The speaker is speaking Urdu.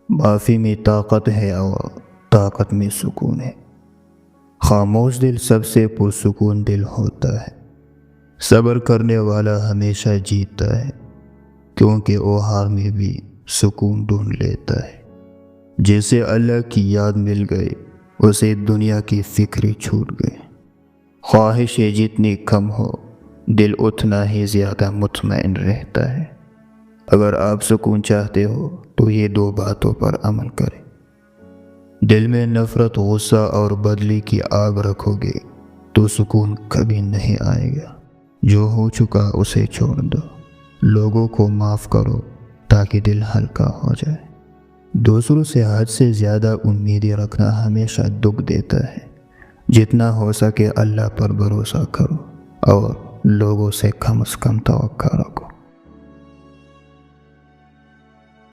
معافی میں طاقت ہے اور طاقت میں سکون ہے۔ خاموش دل سب سے پرسکون دل ہوتا ہے۔ صبر کرنے والا ہمیشہ جیتتا ہے، کیونکہ وہ ہار میں بھی سکون ڈھونڈ لیتا ہے۔ جیسے اللہ کی یاد مل گئی، اسے دنیا کی فکر چھوٹ گئی۔ خواہشیں جتنی کم ہو، دل اتنا ہی زیادہ مطمئن رہتا ہے۔ اگر آپ سکون چاہتے ہو تو یہ 2 باتوں پر عمل کریں۔ دل میں نفرت، غصہ اور بدلے کی آگ رکھو گے تو سکون کبھی نہیں آئے گا۔ جو ہو چکا اسے چھوڑ دو۔ لوگوں کو معاف کرو تاکہ دل ہلکا ہو جائے۔ دوسروں سے حد سے زیادہ امیدیں رکھنا ہمیشہ دکھ دیتا ہے۔ جتنا ہو سکے اللہ پر بھروسہ کرو اور لوگوں سے کم از کم توقع رکھو۔